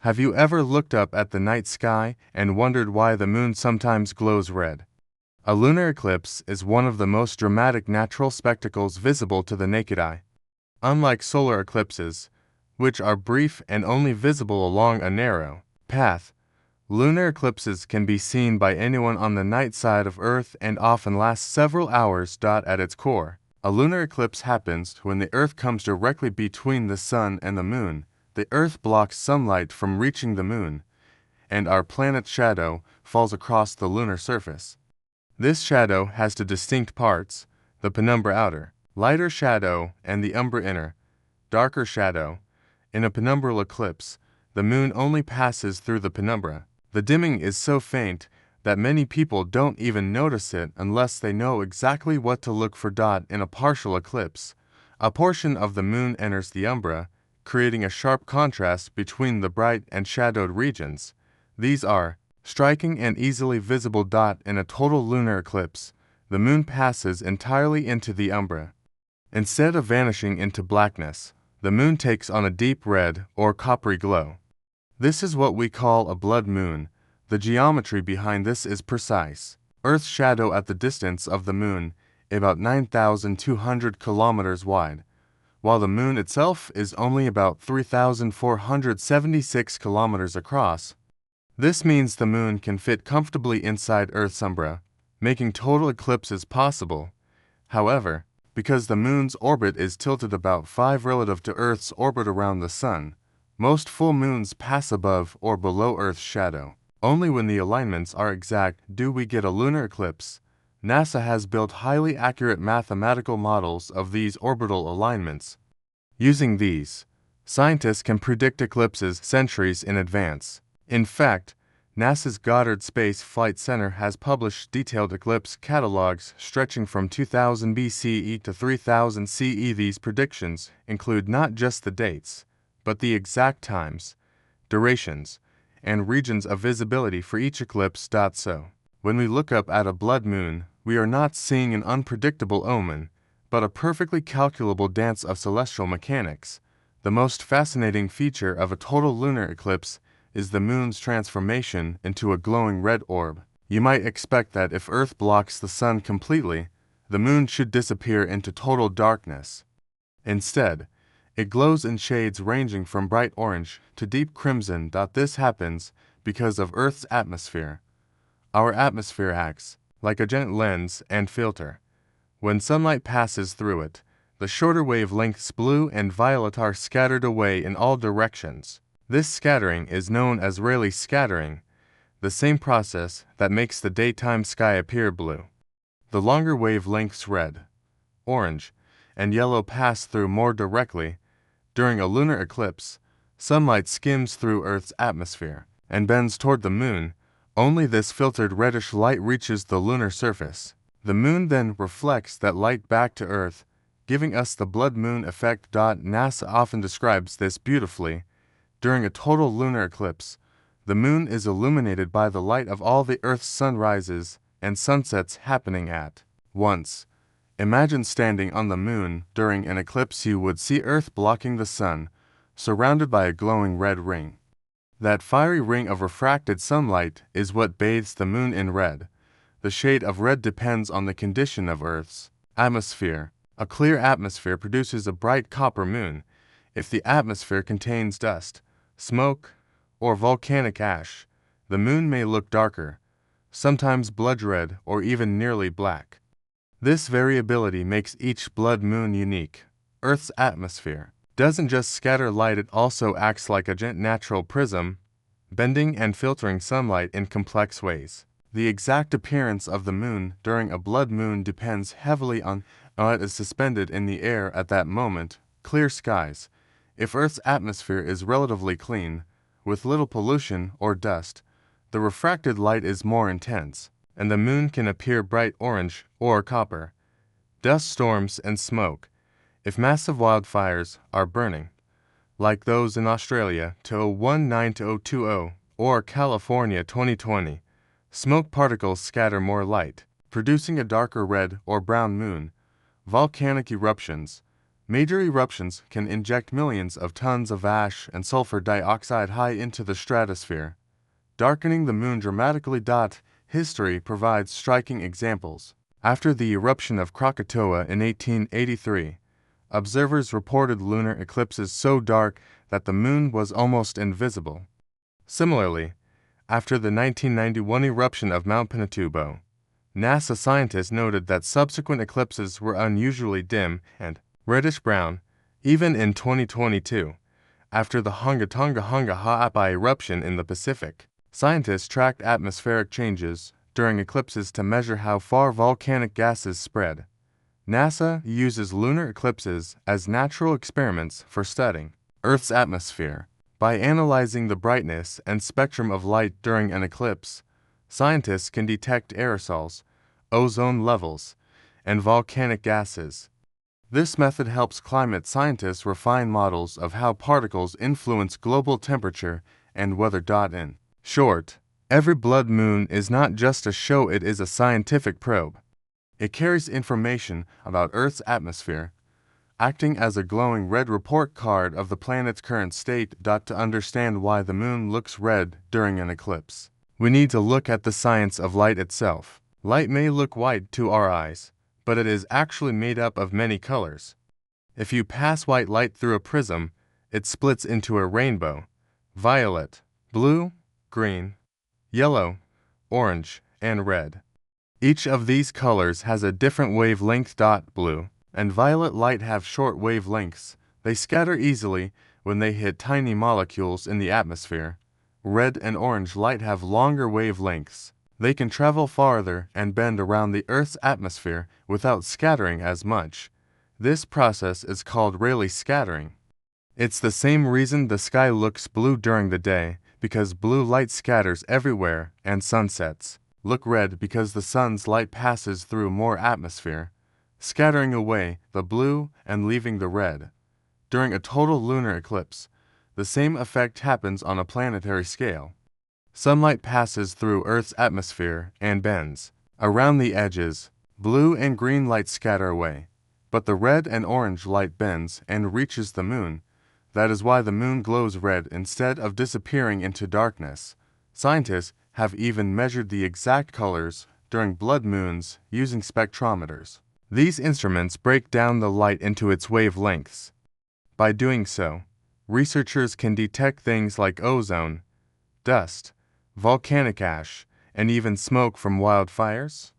Have you ever looked up at the night sky and wondered why the moon sometimes glows red? A lunar eclipse is one of the most dramatic natural spectacles visible to the naked eye. Unlike solar eclipses, which are brief and only visible along a narrow path, lunar eclipses can be seen by anyone on the night side of Earth and often last several hours. At its core, a lunar eclipse happens when the Earth comes directly between the Sun and the Moon. The Earth blocks sunlight from reaching the Moon, and our planet's shadow falls across the lunar surface. This shadow has two distinct parts: the penumbra outer, lighter shadow, and the umbra inner, darker shadow. In a penumbral eclipse, the Moon only passes through the penumbra. The dimming is so faint that many people don't even notice it unless they know exactly what to look for. In a partial eclipse, a portion of the Moon enters the umbra, creating a sharp contrast between the bright and shadowed regions. These are striking and easily visible. In a total lunar eclipse, the Moon passes entirely into the umbra. Instead of vanishing into blackness, the Moon takes on a deep red or coppery glow. This is what we call a blood moon. The geometry behind this is precise. Earth's shadow at the distance of the Moon, about 9,200 kilometers wide, while the Moon itself is only about 3,476 kilometers across. This means the Moon can fit comfortably inside Earth's umbra, making total eclipses possible. However, because the Moon's orbit is tilted about 5 relative to Earth's orbit around the Sun, most full moons pass above or below Earth's shadow. Only when the alignments are exact do we get a lunar eclipse. NASA has built highly accurate mathematical models of these orbital alignments. Using these, scientists can predict eclipses centuries in advance. In fact, NASA's Goddard Space Flight Center has published detailed eclipse catalogs stretching from 2000 BCE to 3000 CE. These predictions include not just the dates, but the exact times, durations, and regions of visibility for each eclipse. So, when we look up at a blood moon, we are not seeing an unpredictable omen, but a perfectly calculable dance of celestial mechanics. The most fascinating feature of a total lunar eclipse is the Moon's transformation into a glowing red orb. You might expect that if Earth blocks the Sun completely, the Moon should disappear into total darkness. Instead, it glows in shades ranging from bright orange to deep crimson. This happens because of Earth's atmosphere. Our atmosphere acts like a giant lens and filter. When sunlight passes through it, the shorter wavelengths blue and violet are scattered away in all directions. This scattering is known as Rayleigh scattering, the same process that makes the daytime sky appear blue. The longer wavelengths red, orange, and yellow pass through more directly. During a lunar eclipse, sunlight skims through Earth's atmosphere and bends toward the Moon. Only this filtered reddish light reaches the lunar surface. The Moon then reflects that light back to Earth, giving us the blood moon effect. NASA often describes this beautifully. During a total lunar eclipse, the Moon is illuminated by the light of all the Earth's sunrises and sunsets happening at once. Imagine standing on the Moon during an eclipse. You would see Earth blocking the Sun, surrounded by a glowing red ring. That fiery ring of refracted sunlight is what bathes the Moon in red. The shade of red depends on the condition of Earth's atmosphere. A clear atmosphere produces a bright copper moon. If the atmosphere contains dust, smoke, or volcanic ash, the Moon may look darker, sometimes blood red or even nearly black. This variability makes each blood moon unique. Earth's atmosphere doesn't just scatter light, it also acts like a giant natural prism, bending and filtering sunlight in complex ways. The exact appearance of the Moon during a blood moon depends heavily on what is suspended in the air at that moment. Clear skies. If Earth's atmosphere is relatively clean, with little pollution or dust, the refracted light is more intense, and the Moon can appear bright orange or copper. Dust storms and smoke. If massive wildfires are burning, like those in Australia 2019-2020 or California 2020, smoke particles scatter more light, producing a darker red or brown moon. Volcanic eruptions. Major eruptions can inject millions of tons of ash and sulfur dioxide high into the stratosphere, darkening the moon dramatically. History provides striking examples. After the eruption of Krakatoa in 1883, observers reported lunar eclipses so dark that the moon was almost invisible. Similarly, after the 1991 eruption of Mount Pinatubo, NASA scientists noted that subsequent eclipses were unusually dim and reddish-brown. Even in 2022, after the Ha'apai eruption in the Pacific, scientists tracked atmospheric changes during eclipses to measure how far volcanic gases spread. NASA uses lunar eclipses as natural experiments for studying Earth's atmosphere. By analyzing the brightness and spectrum of light during an eclipse, scientists can detect aerosols, ozone levels, and volcanic gases. This method helps climate scientists refine models of how particles influence global temperature and weather. In short, every blood moon is not just a show, it is a scientific probe. It carries information about Earth's atmosphere, acting as a glowing red report card of the planet's current state. To understand why the moon looks red during an eclipse, we need to look at the science of light itself. Light may look white to our eyes, but it is actually made up of many colors. If you pass white light through a prism, it splits into a rainbow: violet, blue, green, yellow, orange, and red. Each of these colors has a different wavelength. Blue and violet light have short wavelengths. They scatter easily when they hit tiny molecules in the atmosphere. Red and orange light have longer wavelengths. They can travel farther and bend around the Earth's atmosphere without scattering as much. This process is called Rayleigh scattering. It's the same reason the sky looks blue during the day, because blue light scatters everywhere, and sunsets look red because the sun's light passes through more atmosphere, scattering away the blue and leaving the red. During a total lunar eclipse, the same effect happens on a planetary scale. Sunlight passes through Earth's atmosphere and bends. Around the edges, blue and green light scatter away, but the red and orange light bends and reaches the moon. That is why the moon glows red instead of disappearing into darkness. Scientists have even measured the exact colors during blood moons using spectrometers. These instruments break down the light into its wavelengths. By doing so, researchers can detect things like ozone, dust, volcanic ash, and even smoke from wildfires.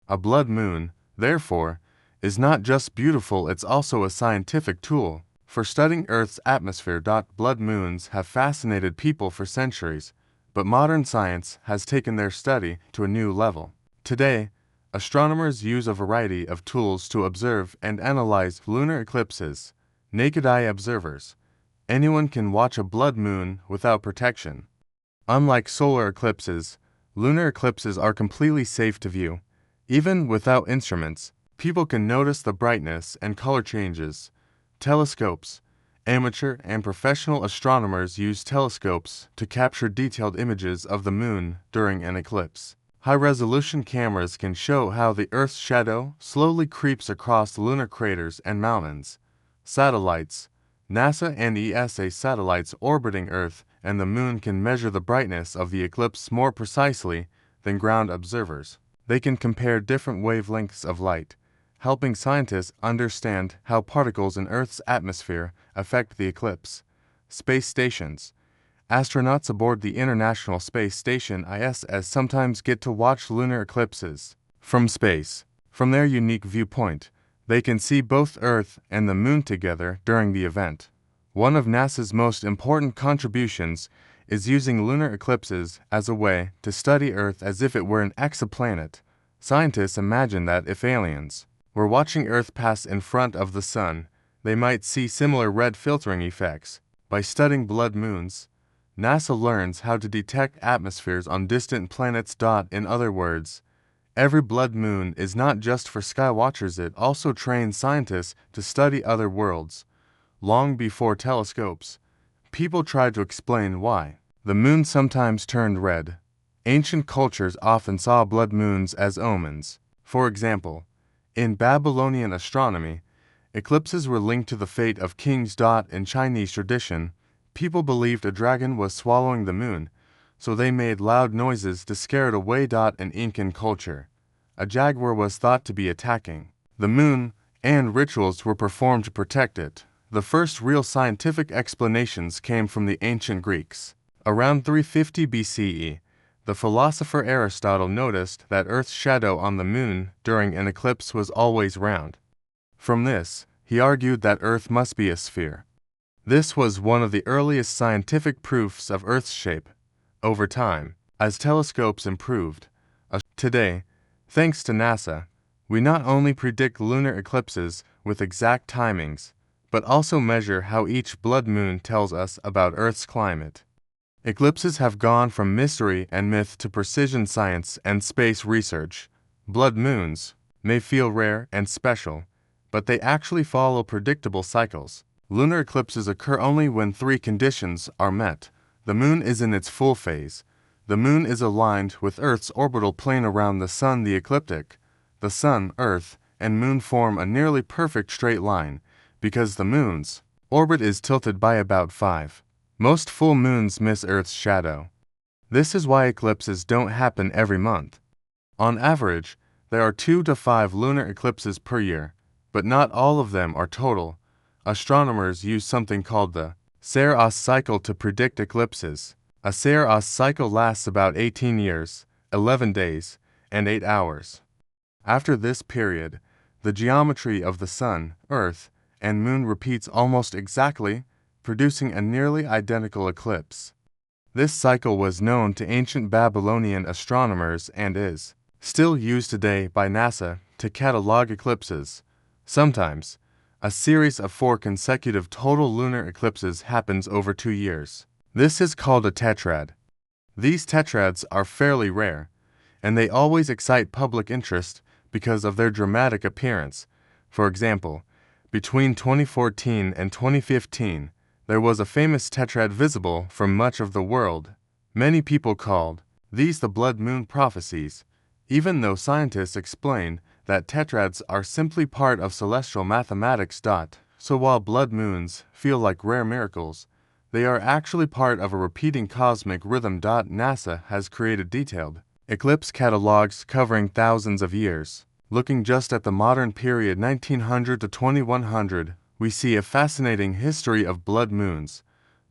A blood moon, therefore, is not just beautiful, it's also a scientific tool for studying Earth's atmosphere. Blood moons have fascinated people for centuries, but modern science has taken their study to a new level. Today, astronomers use a variety of tools to observe and analyze lunar eclipses. Naked eye observers. Anyone can watch a blood moon without protection. Unlike solar eclipses, lunar eclipses are completely safe to view. Even without instruments, people can notice the brightness and color changes. Telescopes. Amateur and professional astronomers use telescopes to capture detailed images of the moon during an eclipse. High-resolution cameras can show how the Earth's shadow slowly creeps across lunar craters and mountains. Satellites. NASA and ESA satellites orbiting Earth and the moon can measure the brightness of the eclipse more precisely than ground observers. They can compare different wavelengths of light, helping scientists understand how particles in Earth's atmosphere affect the eclipse. Space stations. Astronauts aboard the International Space Station (ISS) sometimes get to watch lunar eclipses from space. From their unique viewpoint, they can see both Earth and the moon together during the event. One of NASA's most important contributions is using lunar eclipses as a way to study Earth as if it were an exoplanet. Scientists imagine that if aliens were watching Earth pass in front of the sun, they might see similar red filtering effects. By studying blood moons, NASA learns how to detect atmospheres on distant planets. In other words, every blood moon is not just for sky watchers, it also trains scientists to study other worlds. Long before telescopes, people tried to explain why the moon sometimes turned red. Ancient cultures often saw blood moons as omens. For example, in Babylonian astronomy, Eclipses were linked to the fate of kings. In Chinese tradition, people believed a dragon was swallowing the moon, so they made loud noises to scare it away. In Incan culture, a jaguar was thought to be attacking the moon, and rituals were performed to protect it. The first real scientific explanations came from the ancient Greeks. Around 350 BCE, the philosopher Aristotle noticed that Earth's shadow on the moon during an eclipse was always round. From this, he argued that Earth must be a sphere. This was one of the earliest scientific proofs of Earth's shape. Over time, as telescopes improved, today, thanks to NASA, we not only predict lunar eclipses with exact timings, but also measure how each blood moon tells us about Earth's climate. Eclipses have gone from mystery and myth to precision science and space research. Blood moons may feel rare and special, but they actually follow predictable cycles. Lunar eclipses occur only when three conditions are met. The moon is in its full phase. The moon is aligned with Earth's orbital plane around the sun. The ecliptic, the sun, Earth, and moon form a nearly perfect straight line because the moon's orbit is tilted by about 5. Most full moons miss Earth's shadow. This is why eclipses don't happen every month. On average, there are 2 to 5 lunar eclipses per year, but not all of them are total. Astronomers use something called the Saros cycle to predict eclipses. A Saros cycle lasts about 18 years, 11 days, and 8 hours. After this period, the geometry of the sun, Earth, and moon repeats almost exactly, producing a nearly identical eclipse. This cycle was known to ancient Babylonian astronomers and is still used today by NASA to catalog eclipses. Sometimes, a series of 4 consecutive total lunar eclipses happens over 2 years. This is called a tetrad. These tetrads are fairly rare, and they always excite public interest because of their dramatic appearance. For example, between 2014 and 2015, there was a famous tetrad visible from much of the world. Many people called these the blood moon prophecies, even though scientists explain that tetrads are simply part of celestial mathematics. So while blood moons feel like rare miracles, they are actually part of a repeating cosmic rhythm. NASA has created detailed eclipse catalogs covering thousands of years. Looking just at the modern period 1900 to 2100, we see a fascinating history of blood moons.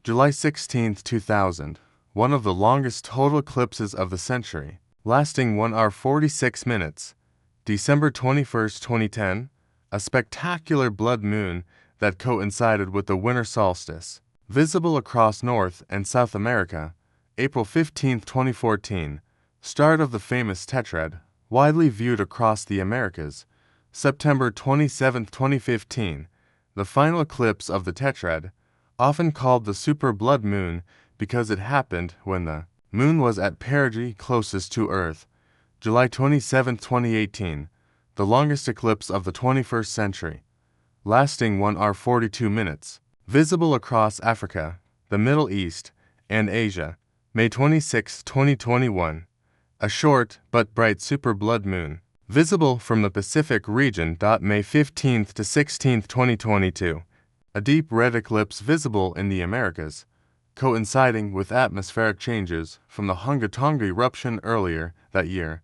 July 16, 2000, one of the longest total eclipses of the century, lasting 1 hour 46 minutes. December 21, 2010, a spectacular blood moon that coincided with the winter solstice, visible across North and South America. April 15, 2014, start of the famous tetrad, widely viewed across the Americas. September 27, 2015, the final eclipse of the tetrad, often called the super blood moon because it happened when the moon was at perigee closest to Earth. July 27, 2018, the longest eclipse of the 21st century, lasting 1 hour 42 minutes, visible across Africa, the Middle East, and Asia. May 26, 2021, a short but bright super blood moon, visible from the Pacific region. May 15 to 16, 2022, a deep red eclipse visible in the Americas, coinciding with atmospheric changes from the Hungatonga eruption earlier that year.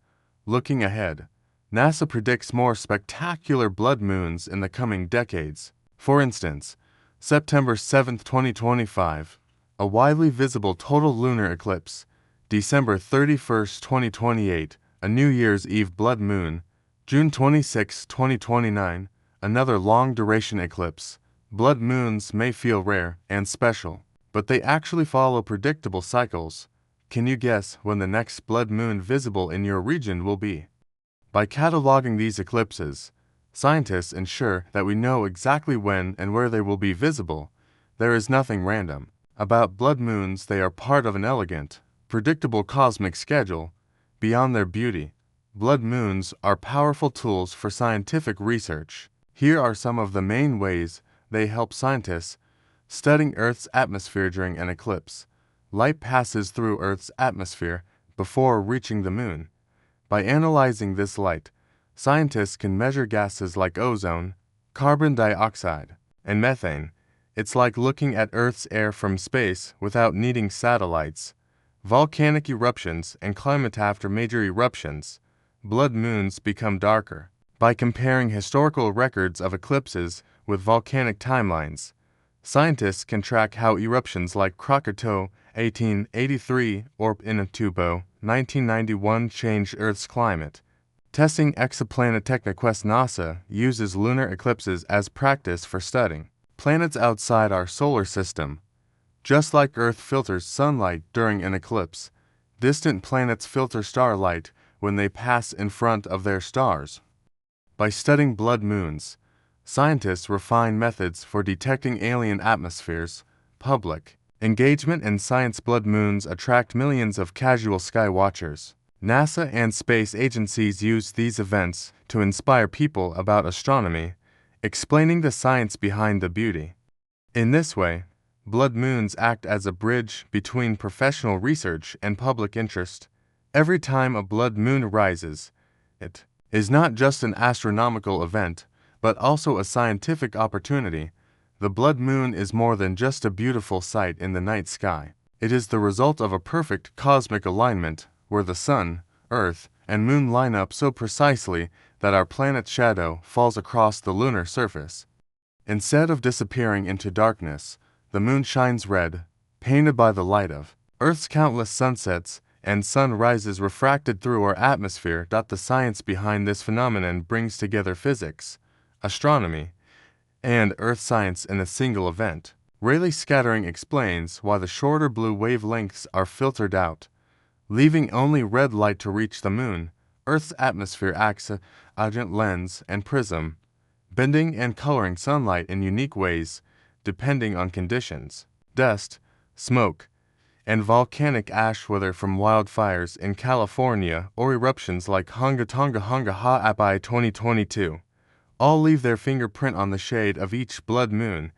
Looking ahead, NASA predicts more spectacular blood moons in the coming decades. For instance, September 7, 2025, a widely visible total lunar eclipse. December 31, 2028, a New Year's Eve blood moon. June 26, 2029, another long-duration eclipse. Blood moons may feel rare and special, but they actually follow predictable cycles. Can you guess when the next blood moon visible in your region will be? By cataloging these eclipses, scientists ensure that we know exactly when and where they will be visible. There is nothing random about blood moons. They are part of an elegant, predictable cosmic schedule. Beyond their beauty, blood moons are powerful tools for scientific research. Here are some of the main ways they help scientists studying Earth's atmosphere during an eclipse. Light passes through Earth's atmosphere before reaching the moon. By analyzing this light, scientists can measure gases like ozone, carbon dioxide, and methane. It's like looking at Earth's air from space without needing satellites. Volcanic eruptions and climate after major eruptions. Blood moons become darker. By comparing historical records of eclipses with volcanic timelines, scientists can track how eruptions like Krakatoa 1883 or Pinatubo 1991 changed Earth's climate. Testing exoplanet TechnoQuest. NASA uses lunar eclipses as practice for studying planets outside our solar system. Just like Earth filters sunlight during an eclipse, distant planets filter starlight when they pass in front of their stars. By studying blood moons, scientists refine methods for detecting alien atmospheres. Public engagement in science. Blood moons attract millions of casual sky watchers. NASA and space agencies use these events to inspire people about astronomy, explaining the science behind the beauty. In this way, blood moons act as a bridge between professional research and public interest. Every time a blood moon rises, it is not just an astronomical event, but also a scientific opportunity. The blood moon is more than just a beautiful sight in the night sky. It is the result of a perfect cosmic alignment, where the sun, Earth, and moon line up so precisely that our planet's shadow falls across the lunar surface. Instead of disappearing into darkness, the moon shines red, painted by the light of Earth's countless sunsets and sunrises refracted through our atmosphere. The science behind this phenomenon brings together physics, astronomy, and earth science in a single event. Rayleigh scattering explains why the shorter blue wavelengths are filtered out, leaving only red light to reach the moon. Earth's atmosphere acts as agent lens and prism, bending and coloring sunlight in unique ways depending on conditions. Dust, smoke, and volcanic ash, whether from wildfires in California or eruptions like Tonga Ha'apai 2022, all leave their fingerprint on the shade of each blood moon.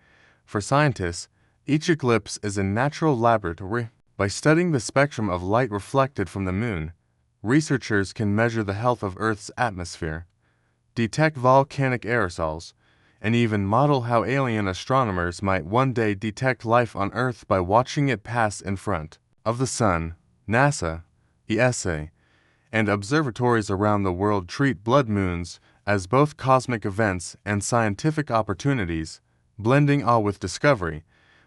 For scientists, each eclipse is a natural laboratory. By studying the spectrum of light reflected from the moon, researchers can measure the health of Earth's atmosphere, detect volcanic aerosols, and even model how alien astronomers might one day detect life on Earth by watching it pass in front of the sun. NASA, ESA, and observatories around the world treat blood moons as both cosmic events and scientific opportunities, blending awe with discovery.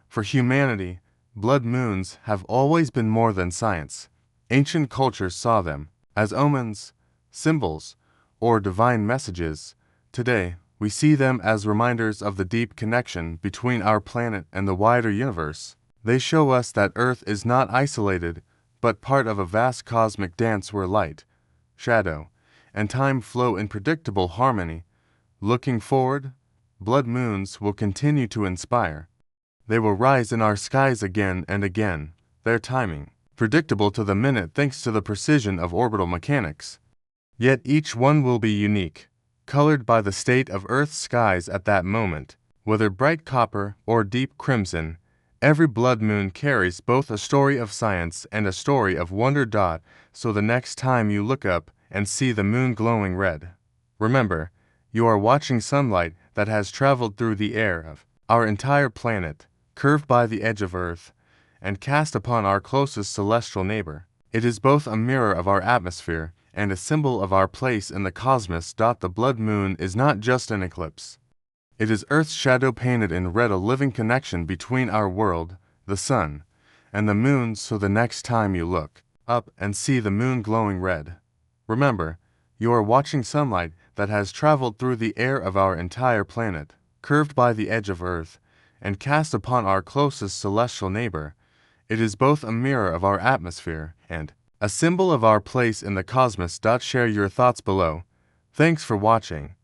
For humanity, blood moons have always been more than science. Ancient cultures saw them as omens, symbols, or divine messages. Today, we see them as reminders of the deep connection between our planet and the wider universe. They show us that Earth is not isolated, but part of a vast cosmic dance where light, shadow, and time flow in predictable harmony. Looking forward, blood moons will continue to inspire. They will rise in our skies again and again, their timing predictable to the minute thanks to the precision of orbital mechanics. Yet each one will be unique, colored by the state of Earth's skies at that moment. Whether bright copper or deep crimson, every blood moon carries both a story of science and a story of wonder. So the next time you look up and see the moon glowing red, remember, you are watching sunlight that has traveled through the air of our entire planet, curved by the edge of Earth, and cast upon our closest celestial neighbor. It is both a mirror of our atmosphere and a symbol of our place in the cosmos. The blood moon is not just an eclipse. It is Earth's shadow painted in red, a living connection between our world, the sun, and the moon. So the next time you look up and see the moon glowing red, remember, you are watching sunlight that has traveled through the air of our entire planet, curved by the edge of Earth, and cast upon our closest celestial neighbor. It is both a mirror of our atmosphere and a symbol of our place in the cosmos. Share your thoughts below. Thanks for watching.